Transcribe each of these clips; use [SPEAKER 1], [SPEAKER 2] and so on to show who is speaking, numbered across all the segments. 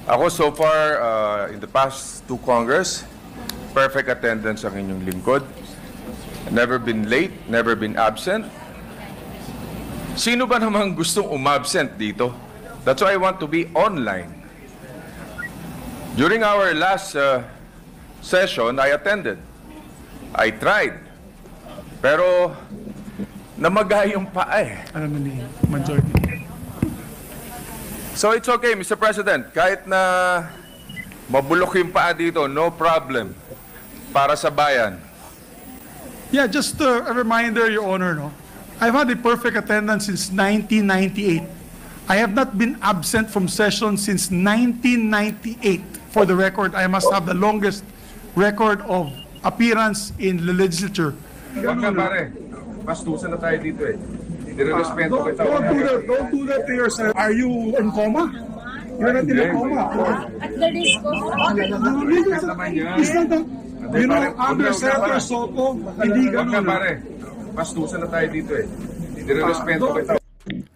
[SPEAKER 1] Ako so far, in the past 2 Congress, perfect attendance ang inyong lingkod. Never been late, never been absent. Sino ba namang gustong umabsent dito? That's why I want to be online. During our last session, I attended. I tried. Pero namaga yung paa eh.
[SPEAKER 2] Alam ni majority.
[SPEAKER 1] So it's okay, Mr. President. Kahit na mabulok yung paa dito, no problem. Para sa bayan.
[SPEAKER 2] Yeah, just a reminder, Your Honor, no? I've had a perfect attendance since 1998. I have not been absent from session since 1998. For the record, I must have the longest record of appearance in the legislature.
[SPEAKER 1] Huwag ka pare. Bastusan na tayo dito eh. Nire-respeto kita.
[SPEAKER 2] Don't do that to yourself. Are you in coma? You're not in a coma.
[SPEAKER 3] At the risk of
[SPEAKER 2] You know, under Senator Soto, hindi
[SPEAKER 1] Huwag ka
[SPEAKER 2] ganun.
[SPEAKER 1] pare. Bastusan na tayo dito eh. Nire-respeto kita.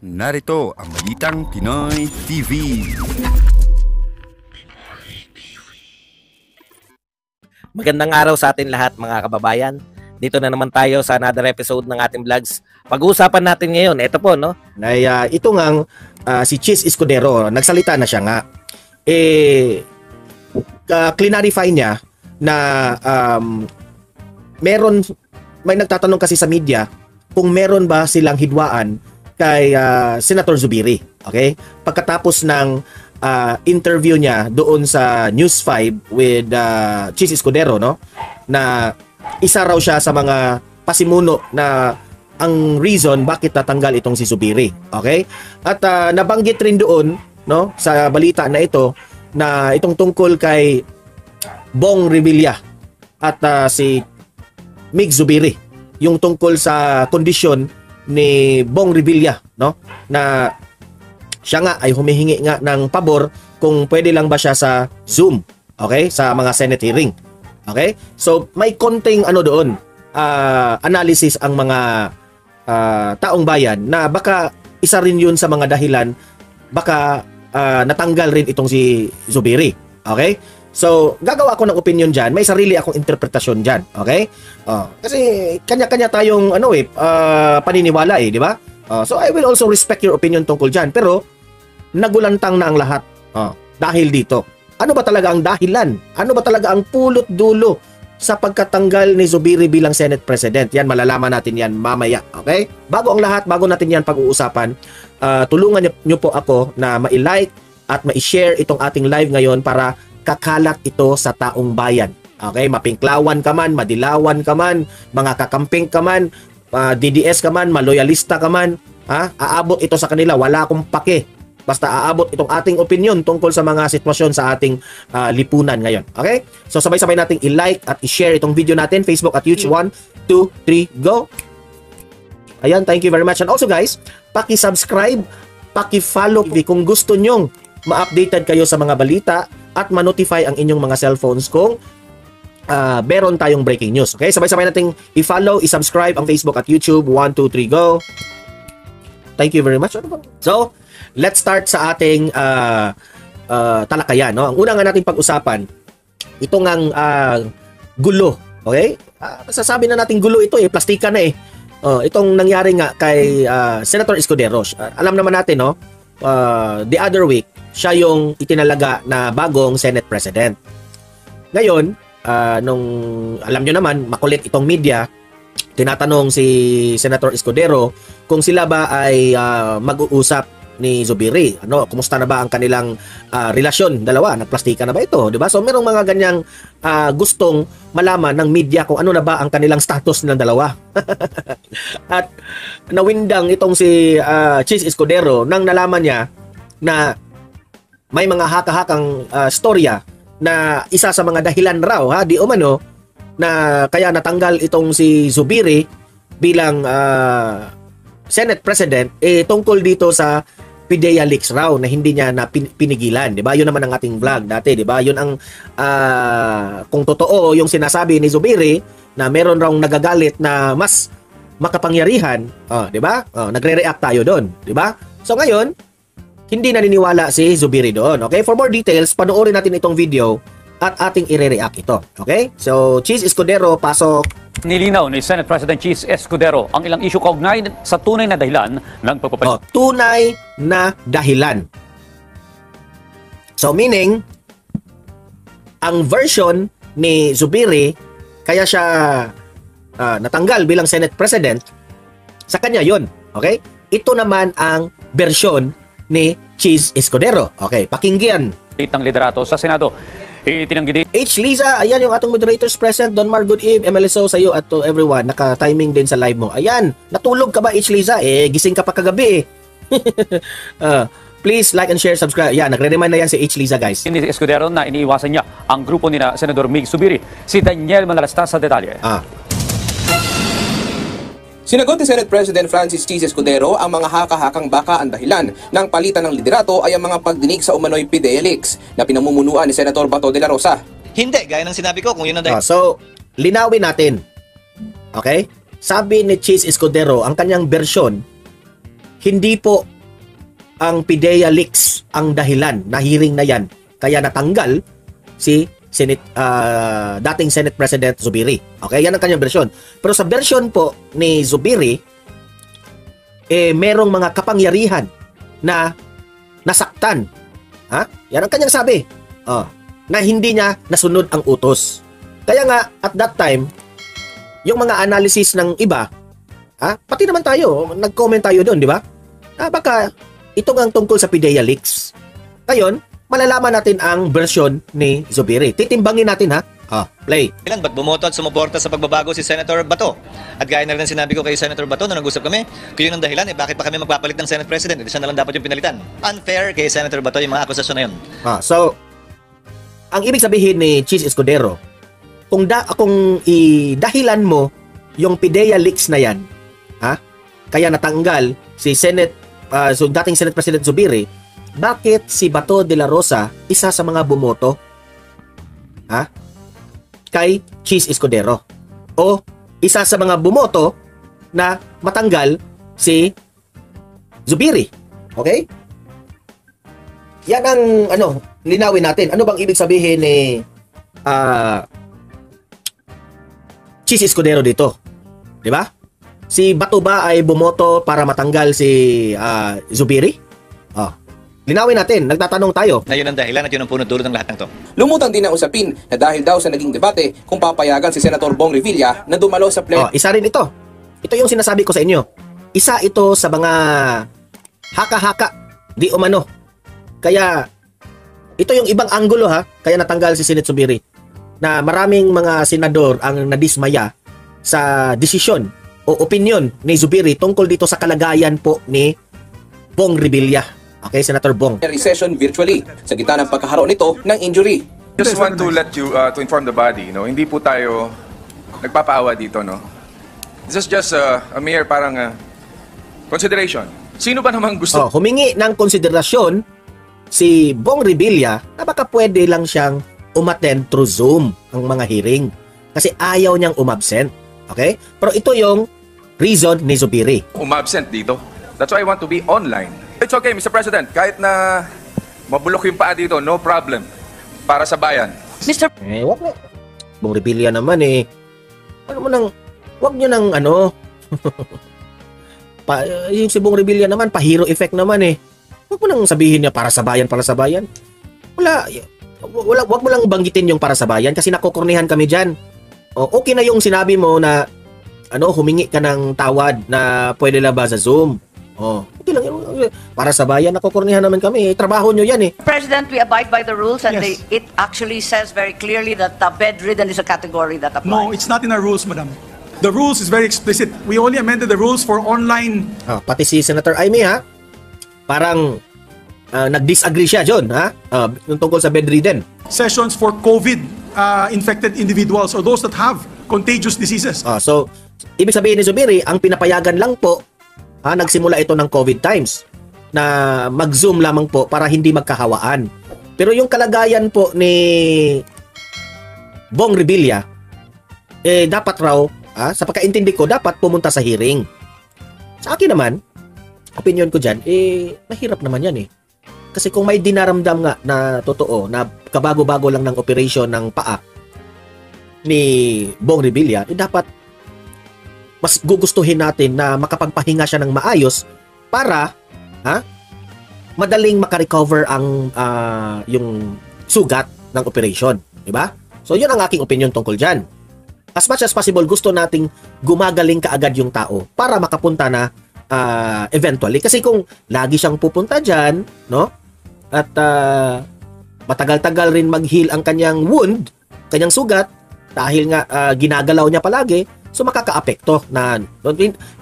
[SPEAKER 4] Narito ang Balitang Pinoy TV.
[SPEAKER 5] Magandang araw sa atin lahat mga kababayan. Dito na naman tayo sa another episode ng ating vlogs. Pag-uusapan natin ngayon, ito po no.
[SPEAKER 6] Ito ngang si Chis Escudero, nagsalita na siya nga. Clarify niya na may nagtatanong kasi sa media kung meron ba silang hidwaan kay Senator Zubiri. Okay? Pagkatapos ng interview niya doon sa News 5 with Chis Escudero, no? Na isa raw siya sa mga pasimuno na ang reason bakit tatanggal itong si Zubiri. Okay? At nabanggit rin doon, no, sa balita na ito na itong tungkol kay Bong Revilla at si Mig Zubiri, yung tungkol sa kondisyon ni Bong Revilla, no, na siya nga ay humihingi nga ng pabor kung pwede lang ba siya sa Zoom, okay, sa mga Senate hearing. Okay? So may konting doon, analysis ang mga taong bayan na baka isa rin yun sa mga dahilan baka natanggal rin itong si Zubiri. Okay? So, gagawa ako ng opinion dyan. May sarili akong interpretasyon dyan. Okay? Kasi kanya-kanya tayong paniniwala di ba? So, I will also respect your opinion tungkol dyan. Pero, nagulantang na ang lahat dahil dito. Ano ba talaga ang dahilan? Ano ba talaga ang pulot dulo sa pagkatanggal ni Zubiri bilang Senate President? Yan, malalaman natin yan mamaya. Okay? Bago ang lahat, bago natin yan pag-uusapan, tulungan niyo po ako na ma-like at ma-share itong ating live ngayon para kakalat ito sa taong bayan. Okay? Mapinklawan ka man, madilawan ka man, mga kakamping ka man, DDS ka man, maloyalista ka man, aabot ito sa kanila. Wala akong pake. Basta aabot itong ating opinion tungkol sa mga sitwasyon sa ating lipunan ngayon. Okay? So sabay-sabay nating i-like at i-share itong video natin, Facebook at YouTube. 1, 2, 3, go! Ayan, thank you very much. And also guys, paki-subscribe, paki-follow kung gusto nyong ma-updated kayo sa mga balita at ma-notify ang inyong mga cellphones kung meron tayong breaking news. Okay? Sabay-sabay nating i-follow, i-subscribe ang Facebook at YouTube. 1, 2, 3, go! Thank you very much. So, let's start sa ating talakayan. No? Ang una nga nating pag-usapan, ito ngang gulo. Okay? Sasabi na natin gulo ito plastika na itong nangyari nga kay Senator Escudero. Alam naman natin, no? The other week, siya yung itinalaga na bagong Senate President. Ngayon, nung alam nyo naman, makulit itong media, tinatanong si Senator Escudero kung sila ba ay mag-uusap ni Zubiri. Kumusta na ba ang kanilang relasyon? Dalawa, nagplastika na ba ito? Diba? So, merong mga ganyang gustong malaman ng media kung ano na ba ang kanilang status ng dalawa. At nawindang itong si Chis Escudero nang nalaman niya na may mga haka-hakang storya na isa sa mga dahilan raw, di umano, na kaya natanggal itong si Zubiri bilang Senate President tungkol dito sa PIDEA leaks raw na hindi niya na pinigilan, 'di ba? 'Yun naman ang ating vlog dati, 'di ba? 'Yun ang kung totoo yung sinasabi ni Zubiri na meron raw nagagalit na mas makapangyarihan, 'di ba? Nagre-react tayo doon, 'di ba? So ngayon, hindi naniniwala si Zubiri doon. Okay? For more details, panoorin natin itong video at ating i-react ito. Okay? So, Cheese Escudero, pasok.
[SPEAKER 3] Nilinaw ni Senate President Cheese Escudero ang ilang isyu kaugnay sa tunay na dahilan ng pagpapalit.
[SPEAKER 6] Tunay na dahilan. So, meaning, ang version ni Zubiri, kaya siya natanggal bilang Senate President, sa kanya yun. Okay? Ito naman ang version ni Cheese Escudero. Okay, pakinggan.
[SPEAKER 3] Ng liderato sa Senado. Itinanggi din
[SPEAKER 6] H. Liza, ayan yung atong moderators present. Don Mar, good eve. MLSO sa iyo at to everyone. Naka-timing din sa live mo. Ayan, natulog ka ba H. Liza? Gising ka pa kagabi please like and share, subscribe. Yan, nagre-remind na yan si H. Liza, guys.
[SPEAKER 3] ni Escudero na iniiwasan niya ang grupo ni na Senador Mig Zubiri. Si Daniel Manalastas sa detalye.
[SPEAKER 7] Sinagot ni Senate President Francis Cheese Escudero ang mga haka-hakang baka ang dahilan ng palitan ng liderato ay ang mga pagdinig sa umano'y PIDEA leaks na pinamumunuan ni Senator Bato de la Rosa.
[SPEAKER 8] Hindi, gaya ng sinabi ko, kung yun ang dahil.
[SPEAKER 6] So, linawin natin. Okay? Sabi ni Cheese Escudero, ang kanyang bersyon, hindi po ang PIDEA leaks ang dahilan na hearing na yan. Kaya natanggal si dating Senate President Zubiri. Okay, yan ang kanyang bersyon. Pero sa bersyon po ni Zubiri, merong mga kapangyarihan na nasaktan. Yan ang kanyang sabi. Na hindi niya nasunod ang utos. Kaya nga, at that time, yung mga analysis ng iba, pati naman tayo, nag-comment tayo doon, di ba? Baka ito ang tungkol sa PIDEA leaks. Ngayon, malalaman natin ang version ni Zubiri. Titimbangin natin play.
[SPEAKER 8] Ilan ba't bumoto at sumuporta sa pagbabago si Senator Bato? At gaya na rin ang sinabi ko kay Senator Bato na nag-usap kami, kung yun ang dahilan, bakit pa kami magpapalit ng Senate President? Hindi siya na lang dapat yung pinalitan. Unfair kay Senator Bato yung mga akusasyon na yun.
[SPEAKER 6] So, ang ibig sabihin ni Cheese Escudero, kung dahilan mo yung PIDEA leaks na yan, kaya natanggal si dating Senate President Zubiri, bakit si Bato de la Rosa isa sa mga bumoto kay Cheese Escudero o isa sa mga bumoto na matanggal si Zubiri? Okay? Yan ang linawin natin. Ano bang ibig sabihin ni Cheese Escudero dito? 'Di ba? Si Bato ba ay bumoto para matanggal si Zubiri? Linawin natin, nagtatanong tayo.
[SPEAKER 8] Na yun ang dahilan at yun ang punot dulo ng lahat ng to.
[SPEAKER 7] Lumutang din ang usapin na dahil daw sa naging debate kung papayagan si Senator Bong Revilla na dumalo sa plenary.
[SPEAKER 6] Isa rin ito. Ito yung sinasabi ko sa inyo. Isa ito sa mga haka-haka, di umano. Kaya, ito yung ibang anggulo kaya natanggal si Senate Zubiri. Na maraming mga senador ang nadismaya sa desisyon o opinion ni Zubiri tungkol dito sa kalagayan po ni Bong Revilla. Okay, Senator Bong.
[SPEAKER 7] Session virtually sa gitna ng pagkakaroon nito ng injury.
[SPEAKER 1] Just want to let you, to inform the body, hindi po tayo nagpapaawa dito, This is just a mere parang consideration. Sino ba namang gusto?
[SPEAKER 6] Humingi ng konsiderasyon si Bong Revilla na baka pwede lang siyang umattend through Zoom ang mga hearing. Kasi ayaw niyang umabsent. Okay? Pero ito yung reason ni Zubiri.
[SPEAKER 1] Umabsent dito. That's why I want to be online. It's okay, Mr. President. Kahit na mabulok yung paa dito, no problem. Para sa bayan.
[SPEAKER 6] Wag mo. Bong Revilla naman wag niyo nang yung si Bong Revilla naman, pa-hero effect naman Wag mo nang sabihin niya para sa bayan, para sa bayan. Wag mo lang banggitin yung para sa bayan kasi nakokornihan kami dyan. Okay na yung sinabi mo na humingi ka ng tawad na pwede lang ba sa Zoom. Okay lang yun. Para sa bayan, nakokornihan naman kami. Trabaho nyo yan
[SPEAKER 9] President, we abide by the rules and
[SPEAKER 2] Yes.
[SPEAKER 9] it actually says very clearly that bedridden is a category that applies.
[SPEAKER 2] No, it's not in our rules, madam. The rules is very explicit. We only amended the rules for online.
[SPEAKER 6] Pati si Senator Amy parang nag-disagree siya John yung tungkol sa bedridden.
[SPEAKER 2] Sessions for COVID infected individuals or those that have contagious diseases.
[SPEAKER 6] So, ibig sabihin ni Zubiri, ang pinapayagan lang po, nagsimula ito ng COVID times na mag-Zoom lamang po para hindi magkahawaan. Pero yung kalagayan po ni Bong Revilla, dapat raw, sa pagkaintindi ko, dapat pumunta sa hearing. Sa akin naman, opinion ko dyan, mahirap naman yan Kasi kung may dinaramdam nga na totoo, na kabago-bago lang ng operation ng paa ni Bong Revilla, dapat mas gugustuhin natin na makapagpahinga siya ng maayos para madaling makarecover ang yung sugat ng operation. Diba? So, yun ang aking opinion tungkol dyan. As much as possible, gusto nating gumagaling kaagad yung tao para makapunta na eventually. Kasi kung lagi siyang pupunta dyan, no? At matagal-tagal rin mag-heal ang kanyang wound, kanyang sugat, dahil nga ginagalaw niya palagi, so makakaapekto na.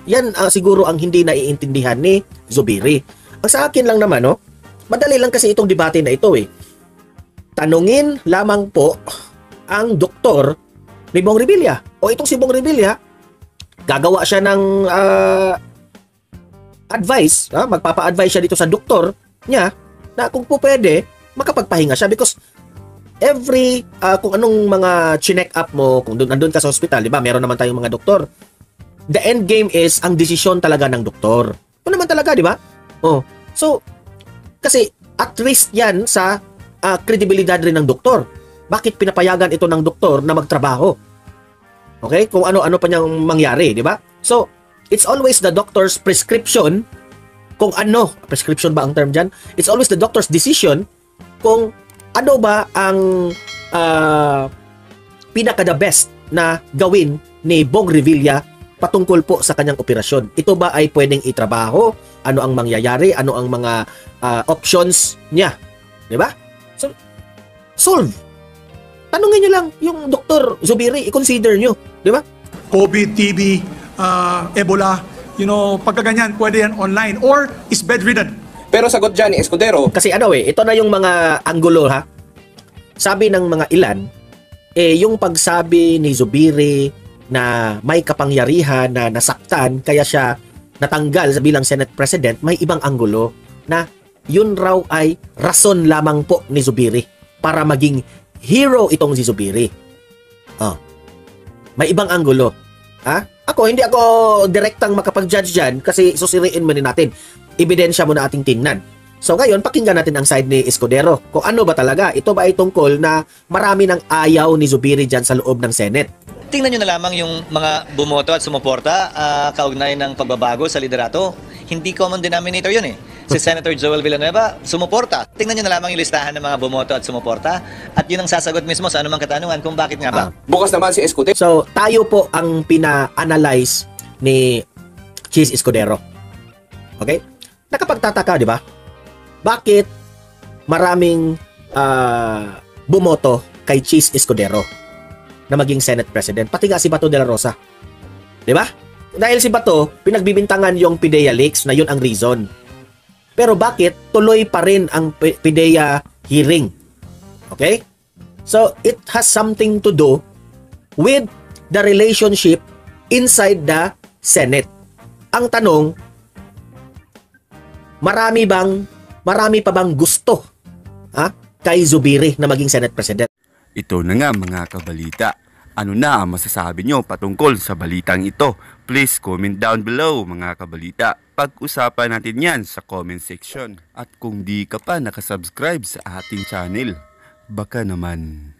[SPEAKER 6] Yan siguro ang hindi naiintindihan ni Zubiri. Ang sa akin lang naman, no? Madali lang kasi itong debate na ito eh. Tanungin lamang po ang doktor ni Bong Revilla. O itong si Bong Revilla, gagawa siya ng advice, magpapa-advise siya dito sa doktor niya na kung po pwede, makapagpahinga siya because every, kung anong mga chinek up mo, kung nandun ka sa hospital, di ba, meron naman tayong mga doktor. The end game is ang desisyon talaga ng doktor. Ito naman talaga, di ba? Oh. So, kasi at risk yan sa kredibilidad rin ng doktor. Bakit pinapayagan ito ng doktor na magtrabaho? Okay? Kung ano-ano pa niyang mangyari, di ba? So, it's always the doctor's prescription kung ano, prescription ba ang term dyan? It's always the doctor's decision kung ano ba ang pinaka-the best na gawin ni Bong Revilla patungkol po sa kanyang operasyon. Ito ba ay pwedeng itrabaho? Ano ang mangyayari? Ano ang mga options niya? Di ba? So, solve. Tanungin nyo lang yung Dr. Zubiri, i-consider nyo. Di ba?
[SPEAKER 2] COVID, TB, Ebola, pagkaganyan, pwede yan online or is bedridden.
[SPEAKER 7] Pero sagot dyan ni Escudero,
[SPEAKER 6] Kasi ito na yung mga anggulo ha. Sabi ng mga ilan, yung pagsabi ni Zubiri na may kapangyarihan na nasaktan kaya siya natanggal bilang Senate President, may ibang anggulo na yun raw ay rason lamang po ni Zubiri para maging hero itong si Zubiri. May ibang anggulo. Hindi ako direktang makapag-judge dyan kasi susiriin mo natin. Ebidensya mo na ating tingnan. So ngayon, pakinggan natin ang side ni Escudero. Kung ano ba talaga, ito ba ay tungkol na marami ng ayaw ni Zubiri dyan sa loob ng Senate?
[SPEAKER 8] Tingnan nyo na lamang yung mga bumoto at sumuporta kaugnay ng pagbabago sa liderato. Hindi common denominator yun eh. Si Senator Joel Villanueva, sumuporta. Tingnan nyo na lamang yung listahan ng mga bumoto at sumuporta. At yun ang sasagot mismo sa anumang katanungan kung bakit nga ba.
[SPEAKER 7] bukas naman si Escudero.
[SPEAKER 6] So, tayo po ang pina-analyze ni Cheese Escudero. Okay? Nakapagtataka, di ba? Bakit maraming bumoto kay Cheese Escudero na maging Senate President? Pati nga si Bato de la Rosa. Di ba? Dahil si Bato, pinagbibintangan yung PIDEA leaks na yun ang reason. Pero bakit tuloy pa rin ang PIDEA hearing? Okay? So, it has something to do with the relationship inside the Senate. Ang tanong, marami pa bang gusto kay Zubiri na maging Senate President?
[SPEAKER 4] Ito na nga mga kabalita. Ano na ang masasabi nyo patungkol sa balitang ito? Please comment down below mga kabalita. Pag-usapan natin yan sa comment section. At kung di ka pa nakasubscribe sa ating channel, baka naman